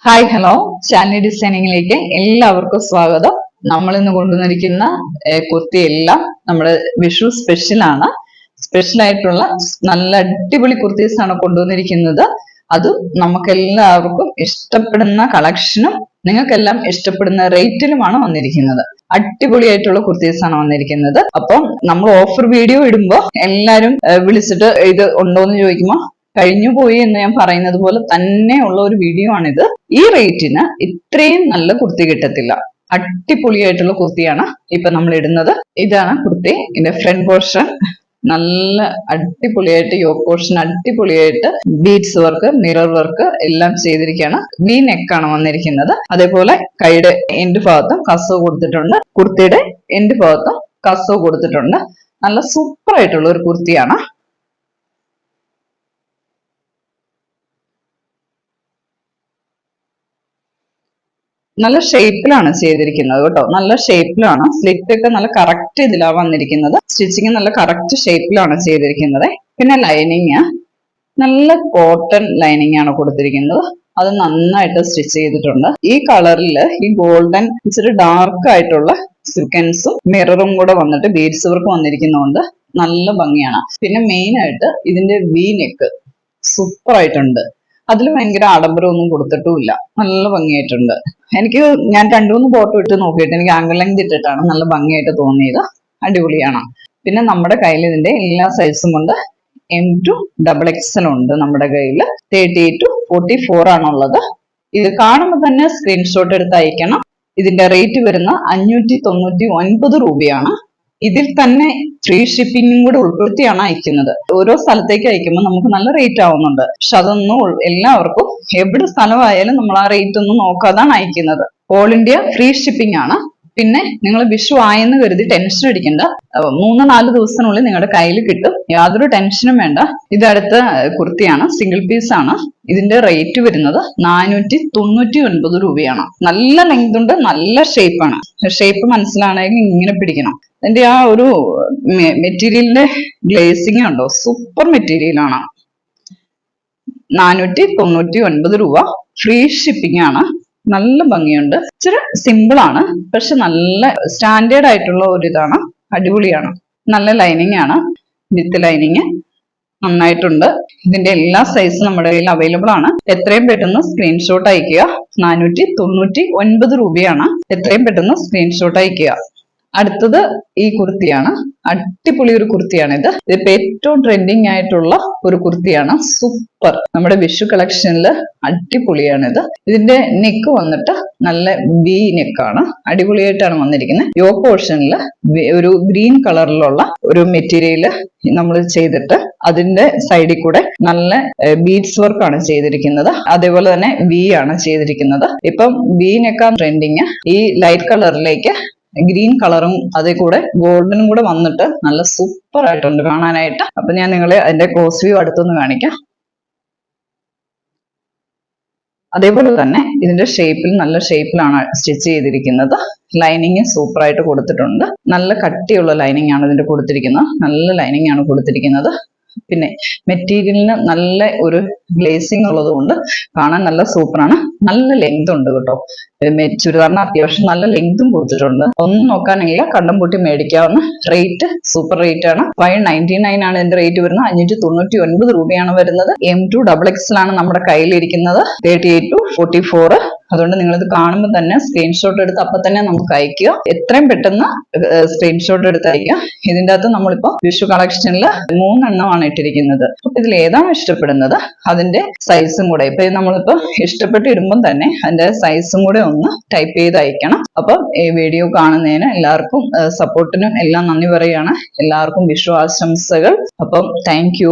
Hi hello channel ഡിസൈനിങ്ങിലേക്ക് എല്ലാവർക്കും സ്വാഗതം. നമ്മൾ ഇന്ന് കൊണ്ടുവന്നിരിക്കുന്ന കുർത്തിയെല്ലാം നമ്മുടെ വിഷു സ്പെഷ്യലാണ്. സ്പെഷ്യൽ ആയിട്ടുള്ള നല്ല അടിപൊളി കുർത്തീസ് ആണ് കൊണ്ടുവന്നിരിക്കുന്നത്. അതും നമുക്കെല്ലാവർക്കും ഇഷ്ടപ്പെടുന്ന കളക്ഷനും നിങ്ങൾക്കെല്ലാം ഇഷ്ടപ്പെടുന്ന റേറ്റിലുമാണ് വന്നിരിക്കുന്നത്. അടിപൊളിയായിട്ടുള്ള കുർത്തീസ് ആണ് വന്നിരിക്കുന്നത്. അപ്പം നമ്മൾ ഓഫർ വീഡിയോ ഇടുമ്പോൾ എല്ലാവരും വിളിച്ചിട്ട് ഇത് ഉണ്ടോന്ന് ചോദിക്കുമ്പോൾ കഴിഞ്ഞു പോയി എന്ന് ഞാൻ പറയുന്നത് പോലെ തന്നെ ഉള്ള ഒരു വീഡിയോ ആണിത്. ഈ റേറ്റിന് ഇത്രയും നല്ല കുർത്തി കിട്ടത്തില്ല. അടിപൊളിയായിട്ടുള്ള കുർത്തിയാണ് ഇപ്പൊ നമ്മൾ ഇടുന്നത്. ഇതാണ് കുർത്തി. ഇതിന്റെ ഫ്രണ്ട് പോർഷൻ നല്ല അടിപൊളിയായിട്ട്, യോക്ക് പോർഷൻ അടിപൊളിയായിട്ട് ബീഡ്സ് വർക്ക്, മിറർ വർക്ക് എല്ലാം ചെയ്തിരിക്കുകയാണ്. വി നെക്കാണ് വന്നിരിക്കുന്നത്. അതേപോലെ കൈയുടെ എൻഡ് ഭാഗത്തും കസവ് കൊടുത്തിട്ടുണ്ട്. കുർത്തിയുടെ എൻഡ് ഭാഗത്തും കസവ് കൊടുത്തിട്ടുണ്ട്. നല്ല സൂപ്പർ ആയിട്ടുള്ള ഒരു കുർത്തിയാണ്. നല്ല ഷേപ്പിലാണ് ചെയ്തിരിക്കുന്നത് കേട്ടോ. നല്ല ഷേപ്പിലാണ്. സ്ലിറ്റ് ഒക്കെ നല്ല കറക്റ്റ് ഇതിലാണ് വന്നിരിക്കുന്നത്. സ്റ്റിച്ചിങ് നല്ല കറക്റ്റ് ഷേപ്പിലാണ് ചെയ്തിരിക്കുന്നത്. പിന്നെ ലൈനിങ് നല്ല കോട്ടൺ ലൈനിങ് ആണ് കൊടുത്തിരിക്കുന്നത്. അത് നന്നായിട്ട് സ്റ്റിച്ച് ചെയ്തിട്ടുണ്ട്. ഈ കളറിൽ ഈ ഗോൾഡൻ ഇച്ചിരി ഡാർക്ക് ആയിട്ടുള്ള സീക്വൻസും മിററും കൂടെ വന്നിട്ട് ബീഡ്സ് വർക്ക് വന്നിരിക്കുന്നതുകൊണ്ട് നല്ല ഭംഗിയാണ്. പിന്നെ മെയിൻ ആയിട്ട് ഇതിന്റെ വി നെക്ക് സൂപ്പർ ആയിട്ടുണ്ട്. അതിൽ ഭയങ്കര ആഡംബരമൊന്നും കൊടുത്തിട്ടുമില്ല. നല്ല ഭംഗിയായിട്ടുണ്ട്. ഞാൻ 2-3 ഫോട്ടോ ഇട്ട് നോക്കിയിട്ട് എനിക്ക് ആംഗിൾ ലെങ്ത് ഇട്ടിട്ടാണ് നല്ല ഭംഗിയായിട്ട് തോന്നിയത്. അടിപൊളിയാണ്. പിന്നെ നമ്മുടെ കയ്യിൽ ഇതിന്റെ എല്ലാ സൈസും ഉണ്ട്. M to XXL ഉണ്ട് നമ്മുടെ കയ്യിൽ. 38 to 44 ആണുള്ളത്. ഇത് കാണുമ്പോൾ തന്നെ സ്ക്രീൻഷോട്ട് എടുത്ത് അയക്കണം. ഇതിന്റെ റേറ്റ് വരുന്ന 599 രൂപയാണ്. ഇതിൽ തന്നെ ഫ്രീ ഷിപ്പിംഗും കൂടെ ഉൾപ്പെടുത്തിയാണ് അയക്കുന്നത്. ഓരോ സ്ഥലത്തേക്ക് അയക്കുമ്പോൾ നമുക്ക് നല്ല റേറ്റ് ആവുന്നുണ്ട്. പക്ഷെ അതൊന്നും എല്ലാവർക്കും എവിടെ സ്ഥലമായാലും നമ്മൾ ആ റേറ്റ് ഒന്നും നോക്കാതാണ് അയക്കുന്നത്. ഓൾ ഇന്ത്യ ഫ്രീ ഷിപ്പിംഗ് ആണ്. പിന്നെ നിങ്ങൾ വിഷു ആയെന്ന് കരുതി ടെൻഷൻ അടിക്കേണ്ട. 3-4 ദിവസത്തിനുള്ളിൽ നിങ്ങളുടെ കയ്യിൽ കിട്ടും. യാതൊരു ടെൻഷനും വേണ്ട. ഇത് അടുത്ത കുർത്തിയാണ്. സിംഗിൾ പീസ് ആണ്. ഇതിന്റെ റേറ്റ് വരുന്നത് 499 രൂപയാണ്. നല്ല ലെങ്ത് ഉണ്ട്, നല്ല ഷേപ്പാണ്. ഷേപ്പ് മനസ്സിലാണെങ്കിൽ ഇങ്ങനെ പിടിക്കണം. അതിന്റെ ആ ഒരു മെറ്റീരിയലിന്റെ ഗ്ലേസിംഗ് ഉണ്ടോ, സൂപ്പർ മെറ്റീരിയലാണ്. 499 രൂപ. ഫ്രീ ഷിപ്പിംഗ് ആണ്. നല്ല ഭംഗിയുണ്ട്. ഇച്ചിരി സിമ്പിൾ ആണ്, പക്ഷെ നല്ല സ്റ്റാൻഡേർഡ് ആയിട്ടുള്ള ഒരു ഇതാണ്. അടിപൊളിയാണ്. നല്ല ലൈനിങ് ആണ്. വിത്ത് ലൈനിങ് നന്നായിട്ടുണ്ട്. ഇതിന്റെ എല്ലാ സൈസും നമ്മുടെ കയ്യിൽ അവൈലബിൾ ആണ്. എത്രയും പെട്ടെന്ന് സ്ക്രീൻഷോട്ട് അയക്കുക. 499 രൂപയാണ്. എത്രയും പെട്ടെന്ന് സ്ക്രീൻഷോട്ട് അയക്കുക. അടുത്തത് ഈ കുർത്തിയാണ്. അടിപൊളി ഒരു കുർത്തിയാണ് ഇത്. ഇതിപ്പോ ഏറ്റവും ട്രെൻഡിങ് ആയിട്ടുള്ള ഒരു കുർത്തിയാണ്. സൂപ്പർ. നമ്മുടെ വിഷു കളക്ഷനിൽ അടിപൊളിയാണ് ഇത്. ഇതിന്റെ നെക്ക് വന്നിട്ട് നല്ല വി നെക്കാണ്. അടിപൊളിയായിട്ടാണ് വന്നിരിക്കുന്നത്. യോ പോർഷനിൽ ഒരു ഗ്രീൻ കളറിലുള്ള ഒരു മെറ്റീരിയൽ നമ്മൾ ചെയ്തിട്ട് അതിന്റെ സൈഡിൽ കൂടെ നല്ല ബീഡ്സ് വർക്കാണ് ചെയ്തിരിക്കുന്നത്. അതേപോലെ തന്നെ വി ആണ് ചെയ്തിരിക്കുന്നത്. ഇപ്പം വി നെക്കാണ് ട്രെൻഡിങ്. ഈ ലൈറ്റ് കളറിലേക്ക് ഗ്രീൻ കളറും അതേ കൂടെ ഗോൾഡനും കൂടെ വന്നിട്ട് നല്ല സൂപ്പർ ആയിട്ടുണ്ട് കാണാനായിട്ട്. അപ്പൊ ഞാൻ നിങ്ങളെ അതിന്റെ ക്ലോസ് വ്യൂ അടുത്തൊന്ന് കാണിക്കാം. അതേപോലെ തന്നെ ഇതിന്റെ ഷേപ്പിൽ നല്ല ഷേപ്പിലാണ് സ്റ്റിച്ച് ചെയ്തിരിക്കുന്നത്. ലൈനിങ് സൂപ്പർ ആയിട്ട് കൊടുത്തിട്ടുണ്ട്. നല്ല കട്ടിയുള്ള ലൈനിങ് ആണ് ഇതിന്റെ കൊടുത്തിരിക്കുന്നത്. നല്ല ലൈനിങ് ആണ് കൊടുത്തിരിക്കുന്നത്. പിന്നെ മെറ്റീരിയലിന് നല്ല ഒരു ഗ്ലേസിംഗ് ഉള്ളത് കൊണ്ട് കാണാൻ നല്ല സൂപ്പറാണ്. നല്ല ലെങ്ത് ഉണ്ട് കേട്ടോ. ചുരിദാറിന് അത്യാവശ്യം നല്ല ലെങ്തും കൊടുത്തിട്ടുണ്ട്. ഒന്നും നോക്കാനില്ല, കണ്ടം പൊട്ടി മേടിക്കാവുന്ന റേറ്റ്. സൂപ്പർ റേറ്റ് ആണ്. 599 ആണ് ഇതിന്റെ റേറ്റ് വരുന്നത്. 599 രൂപയാണ് വരുന്നത്. M to XXL ആണ് നമ്മുടെ കയ്യിലിരിക്കുന്നത്. 38 to 44. അതുകൊണ്ട് നിങ്ങൾ ഇത് കാണുമ്പോൾ തന്നെ സ്ക്രീൻഷോട്ട് എടുത്ത് അപ്പൊ തന്നെ നമുക്ക് അയക്കുക. എത്രയും പെട്ടെന്ന് സ്ക്രീൻഷോട്ട് എടുത്ത് അയക്കുക. ഇതിന്റെ അകത്ത് നമ്മളിപ്പോ വിഷു കളക്ഷനിൽ 3 എണ്ണമാണ് ഇട്ടിരിക്കുന്നത്. അപ്പൊ ഇതിൽ ഏതാണ് ഇഷ്ടപ്പെടുന്നത് അതിന്റെ സൈസും കൂടെ ഇപ്പൊ നമ്മളിപ്പോ ഇഷ്ടപ്പെട്ട് ഇടുമ്പോൾ തന്നെ അതിന്റെ സൈസും കൂടെ ഒന്ന് ടൈപ്പ് ചെയ്ത് അയക്കണം. അപ്പൊ ഈ വീഡിയോ കാണുന്നതിന് എല്ലാവർക്കും സപ്പോർട്ടിനും എല്ലാം നന്ദി പറയുകയാണ്. എല്ലാവർക്കും വിഷു ആശംസകൾ. അപ്പം താങ്ക് യു.